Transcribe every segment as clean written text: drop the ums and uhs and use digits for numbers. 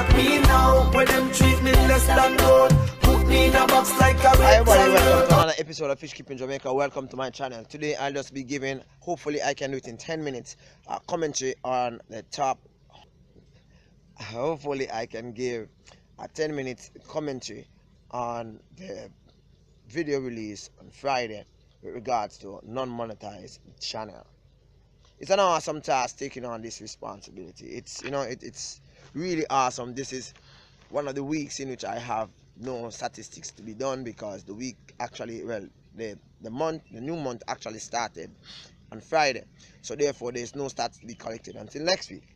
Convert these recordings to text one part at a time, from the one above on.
at me now. When them treat me less than gold, put me in a box like a Hi everybody, rectangle. welcome to another episode of Fish Keeping Jamaica. Welcome to my channel. Today I'll just be giving, hopefully I can do it in 10 minutes, commentary on the top. Hopefully I can give a 10-minute commentary on the video release on Friday with regards to non-monetized channel. It's an awesome task taking on this responsibility. It's really awesome. This is one of the weeks in which I have no statistics to be done, because the week actually, well, the new month actually started on Friday, so therefore there's no stats to be collected until next week.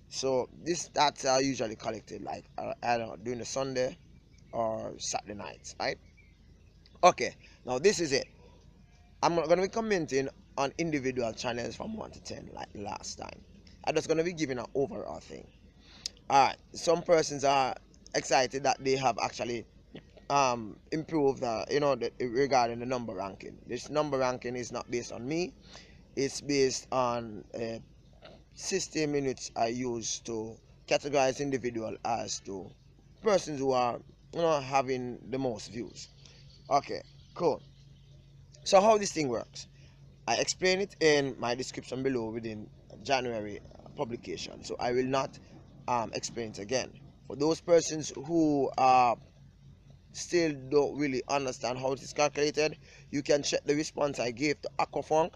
So these stats are usually collected like I don't know, during the Sunday or Saturday nights, right? Okay, now this is it. I'm not going to be commenting on individual channels from 1 to 10 like last time. I'm just going to be giving an overall thing. Alright, some persons are excited that they have actually improved regarding the number ranking. This number ranking is not based on me. It's based on a system in which I use to categorize individual as to persons who are having the most views. Okay, cool. So how this thing works, I explain it in my description below within January publication, so I will not explain it again. For those persons who still don't really understand how it is calculated, you can check the response I gave to Aquafunk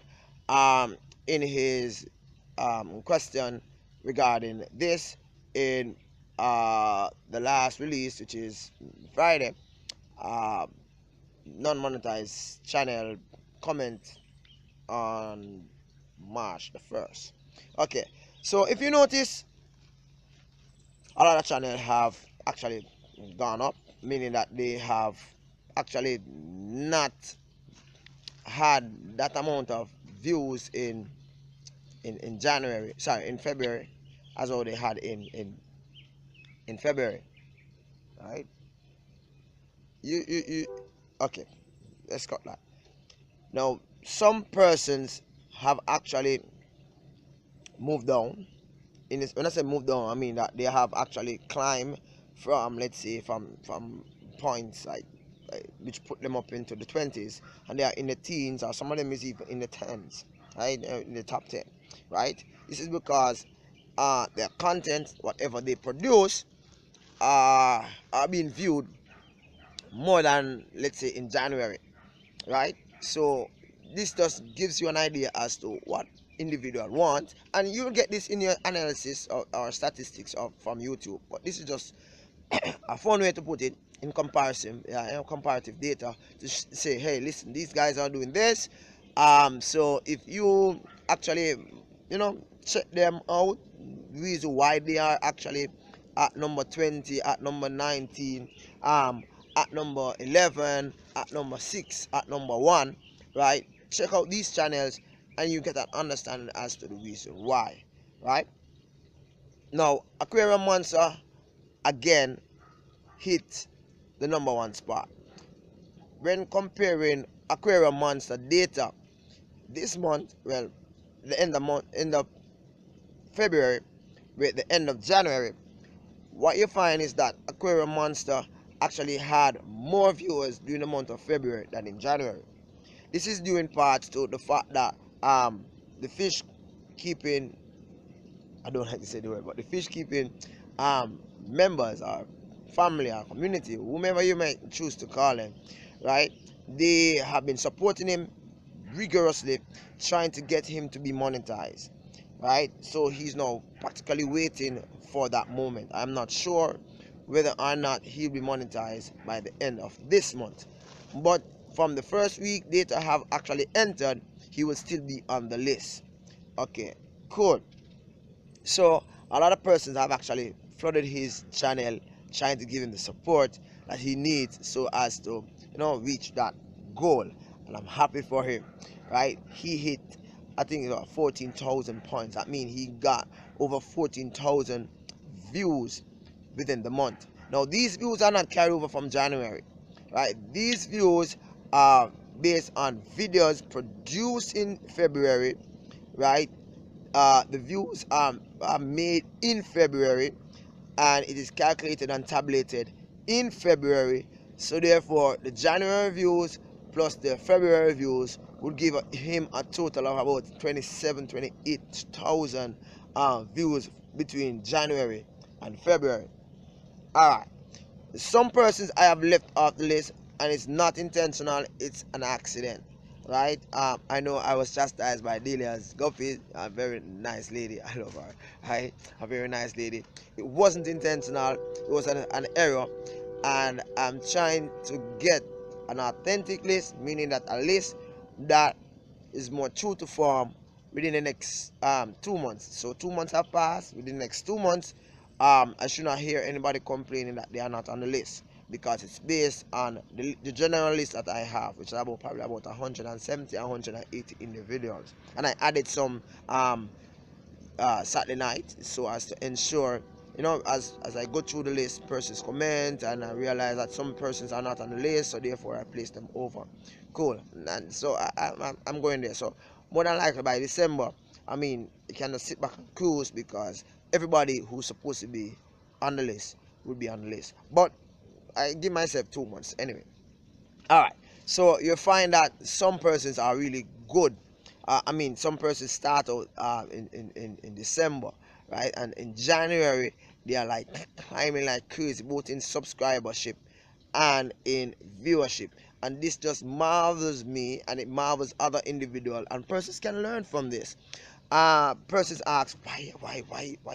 in his question regarding this in the last release, which is Friday, non-monetized channel comment on March the 1st. Okay, so if you notice, a lot of channels have actually gone up, meaning that they have actually not had that amount of views in February as all they had in February, right? You okay, let's cut that. Now some persons have actually moved down. When I say move down, I mean that they have actually climbed from, let's say, from points like which put them up into the 20s, and they are in the teens, or some of them is even in the 10s, right, in the top 10, right? This is because their content, whatever they produce, are being viewed more than, let's say, in January, right? So this just gives you an idea as to what individual want, and you'll get this in your analysis or statistics from YouTube. But this is just a fun way to put it in comparison, comparative data, to say, hey, listen, these guys are doing this. So if you actually check them out, reason why they are actually at number 20, at number 19, at number 11, at number 6, at number 1, right? Check out these channels and you get an understanding as to the reason why, right? Now Aquarium Monster again hit the number 1 spot. When comparing Aquarium Monster data this month, well, the end of February with the end of January, what you find is that Aquarium Monster actually had more viewers during the month of February than in January. This is due in part to the fact that the fish keeping, I don't like to say the word, but the fish keeping members, or family, or community, whomever you might choose to call them, right, they have been supporting him rigorously, trying to get him to be monetized, right? So he's now practically waiting for that moment. I'm not sure whether or not he'll be monetized by the end of this month, but from the first week data have actually entered, he will still be on the list. Okay, cool. So a lot of persons have actually flooded his channel, trying to give him the support that he needs so as to reach that goal, and I'm happy for him, right? He hit, I think, 14,000 points. That means he got over 14,000 views within the month. Now these views are not carried over from January, right? These views are based on videos produced in February, right? The views are made in February, and it is calculated and tabulated in February. So therefore, the January views plus the February views would give him a total of about 28,000 views between January and February. Alright, some persons I have left off the list, and it's not intentional, it's an accident. Right? I know I was chastised by Delia's Guppy, a very nice lady. I love her. Right? A very nice lady. It wasn't intentional, it was an error, and I'm trying to get an authentic list, meaning that a list that is more true to form within the next 2 months. So 2 months have passed. Within the next 2 months, I should not hear anybody complaining that they are not on the list, because it's based on the general list that I have, which is probably about 170, 180 individuals, and I added some Saturday night, so as to ensure, as I go through the list, persons comment, and I realize that some persons are not on the list, so therefore I place them over. Cool. And so I'm going there. So more than likely by December, you can just sit back and cruise, because everybody who's supposed to be on the list will be on the list. But I give myself 2 months anyway. Alright, so you find that some persons are really good. Some persons start out in December, right? And in January, they are like climbing like crazy, both in subscribership and in viewership. And this just marvels me, and it marvels other individuals, and persons can learn from this. Persons ask, why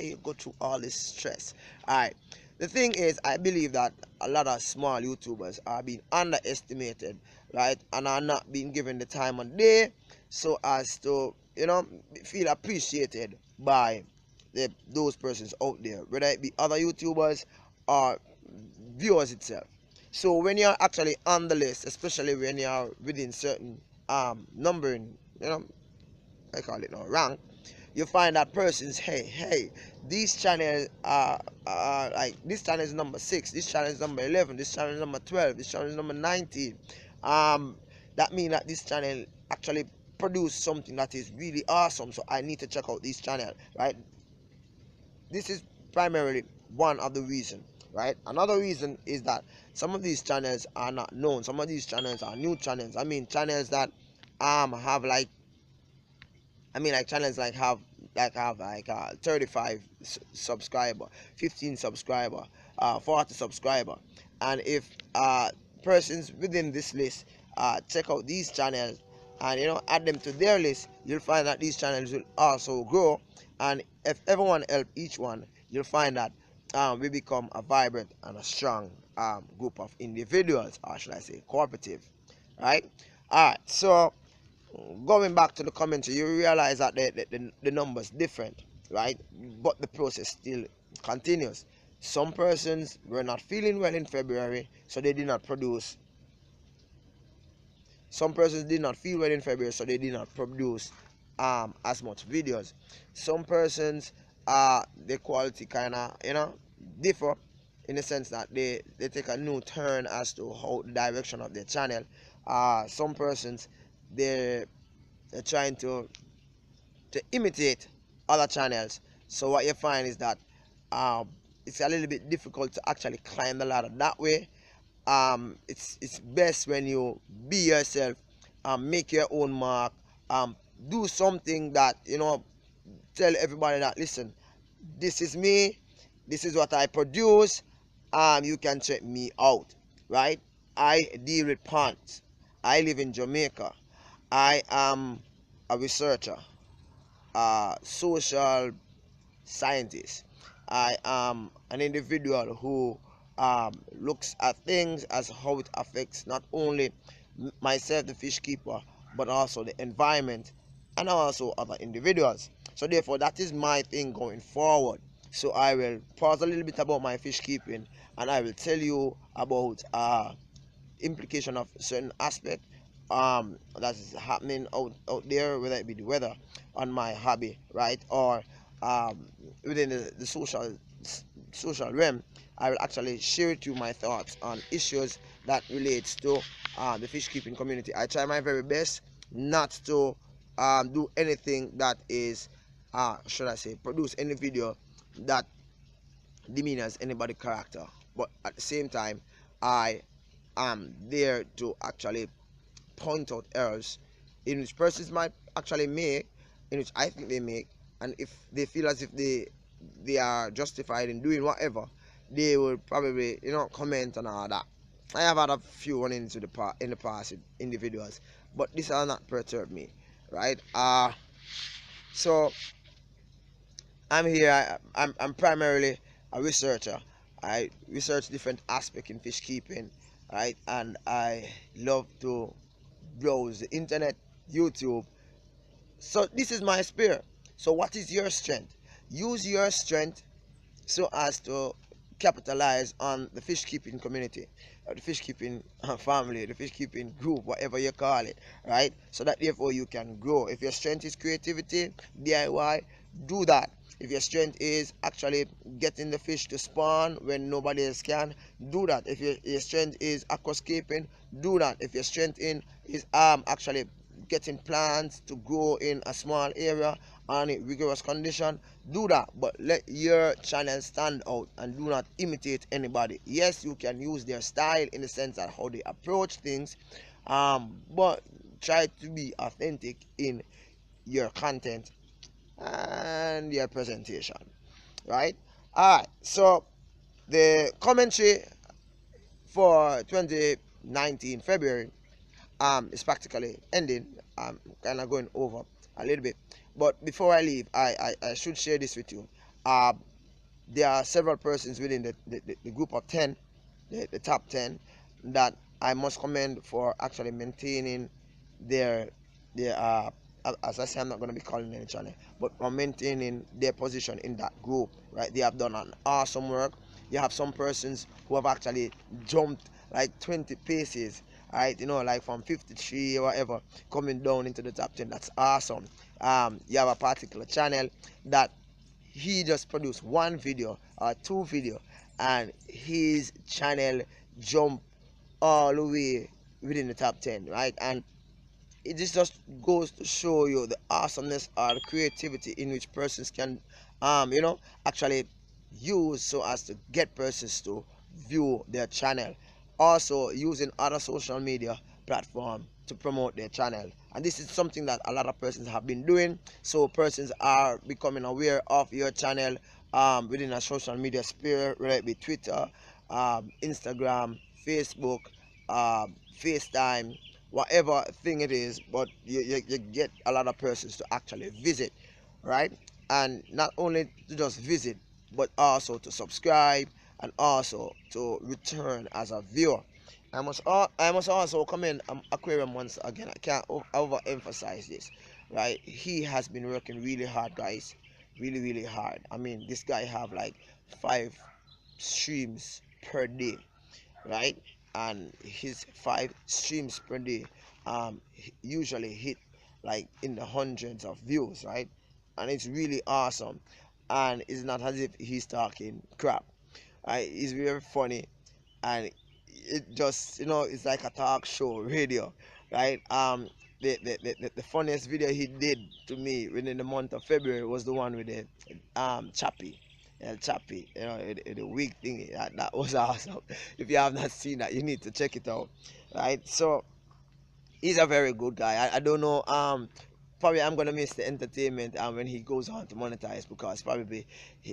you go through all this stress? Alright, the thing is, I believe that a lot of small YouTubers are being underestimated, right, and are not being given the time of day so as to, feel appreciated by those persons out there, whether it be other YouTubers or viewers itself. So when you're actually on the list, especially when you're within certain numbering, I call it now rank, you find that persons, hey, these channels are like, this channel is number 6, this channel is number 11, this channel is number 12, this channel is number 19. That means that this channel actually produced something that is really awesome, so I need to check out this channel, right? This is primarily one of the reasons, right? Another reason is that some of these channels are not known. Some of these channels are new channels. Channels that have like channels have 35 subscriber, 15 subscriber, 40 subscriber. And if persons within this list check out these channels and add them to their list, you'll find that these channels will also grow. And if everyone help each one, you'll find that we become a vibrant and a strong group of individuals, or should I say cooperative, right? Alright, so going back to the commentary, you realize that the numbers different, right? But the process still continues. Some persons were not feeling well in February, so they did not produce. Some persons did not feel well in February, so they did not produce as much videos. Some persons, the quality kind of differ, in the sense that they take a new turn as to how the direction of their channel. Some persons, they're trying to imitate other channels. So what you find is that it's a little bit difficult to actually climb the ladder that way. It's best when you be yourself, make your own mark, do something that tell everybody that, listen, this is me, this is what I produce, you can check me out, right? I deal with ponds. I live in Jamaica. I am a researcher, social scientist. I am an individual who looks at things as how it affects not only myself, the fish keeper, but also the environment and also other individuals. So therefore, that is my thing going forward. So I will pause a little bit about my fish keeping, and I will tell you about implication of certain aspect that is happening out there, whether it be the weather on my hobby, right, or within the social realm. I will actually share with you my thoughts on issues that relates to the fish keeping community. I try my very best not to do anything that is should I say, produce any video that demean as anybody character, but at the same time I am there to actually point out errors in which persons might actually make, in which I think they make, and if they feel as if they are justified in doing whatever, they will probably, you know, comment and all that. I have had a few run into in the past with individuals, but this has not perturbed me, right? So I'm here. I'm primarily a researcher. I research different aspects in fish keeping, right? And I love to browse the internet, YouTube. So this is my spirit. So what is your strength? Use your strength so as to capitalize on the fish keeping community, the fish keeping family, the fish keeping group, whatever you call it, right? So that therefore you can grow. If your strength is creativity, DIY, do that. If your strength is actually getting the fish to spawn when nobody else can, do that. If your strength is aquascaping, do that. If your strength in is actually getting plants to grow in a small area on a rigorous condition, do that. But let your channel stand out and do not imitate anybody. Yes, you can use their style in the sense of how they approach things, but try to be authentic in your content and your presentation, right? All right, so the commentary for 2019 February is practically ending. I'm kind of going over a little bit, but before I leave, I should share this with you. There are several persons within the group of 10, the top 10, that I must commend for actually maintaining their as I say, I'm not going to be calling any channel, but for maintaining their position in that group, right? They have done an awesome work. You have some persons who have actually jumped like 20 paces, right? You know, like from 53 or whatever, coming down into the top 10. That's awesome. You have a particular channel that he just produced one video or two video, and his channel jumped all the way within the top 10, right? And it just goes to show you the awesomeness or the creativity in which persons can you know, actually use so as to get persons to view their channel, also using other social media platform to promote their channel. And this is something that a lot of persons have been doing, so persons are becoming aware of your channel within a social media sphere, whether it be Twitter, Instagram, Facebook, FaceTime, whatever thing it is, but you get a lot of persons to actually visit, right? And not only to just visit, but also to subscribe and also to return as a viewer. I must also commend Aquarium once again. I can't overemphasize this, right? He has been working really hard, guys, really hard. I mean, this guy have like 5 streams per day, right? And his 5 streams per day usually hit like in the hundreds of views, right? And it's really awesome. And it's not as if he's talking crap, right? It's very funny, and it just, you know, it's like a talk show radio, right? The funniest video he did to me within the month of February was the one with the Chappie, El Chappie, you know, the wig thing. That was awesome. If you have not seen that, you need to check it out, right? So he's a very good guy. I don't know. Probably I'm gonna miss the entertainment when he goes on to monetize, because probably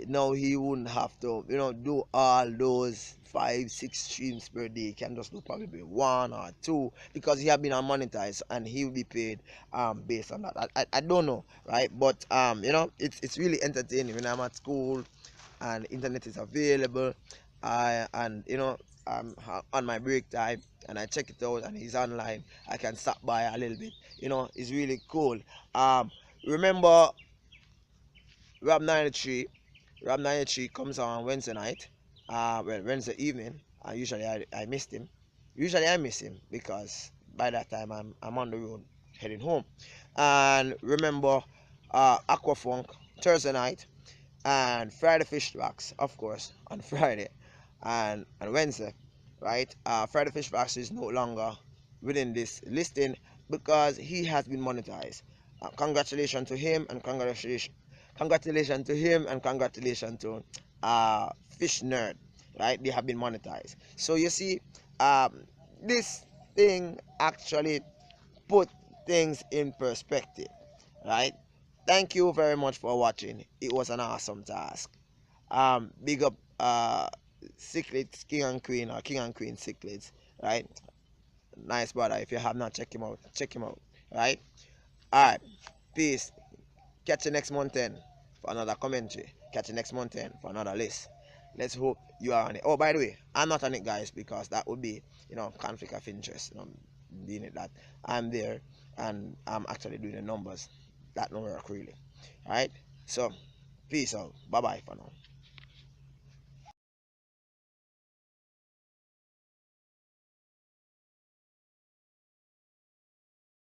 now he wouldn't have to, you know, do all those 5 6 streams per day. He can just do probably one or two, because he have been on monetize and he will be paid based on that. I don't know, right? But you know, it's really entertaining when I'm at school and internet is available, and you know, on my break time and I check it out and he's online, I can stop by a little bit. You know, it's really cool. Remember Rob 93? Rob 93 comes on Wednesday night, well, Wednesday evening. Usually I missed him. Usually I miss him because by that time I'm on the road heading home. And remember Aquafunk Thursday night, and Friday Fish Tracks, of course, on Friday and Wednesday, right? Friday Fish Tracks is no longer within this listing because he has been monetized. Congratulations to him, and congratulations to him, and congratulations to fish nerd, right? They have been monetized. So you see, this thing actually put things in perspective, right? Thank you very much for watching. It was an awesome task. Big up Cichlids King and Queen, or King and Queen Cichlids, right? Nice brother. If you have not, check him out. Check him out, right? All right. Peace. Catch you next month then for another commentary. Catch you next month then for another list. Let's hope you are on it. Oh, by the way, I'm not on it, guys, because that would be, conflict of interest. Being it that I'm there and I'm actually doing the numbers. That don't work really. All right. So, peace out. Bye bye for now.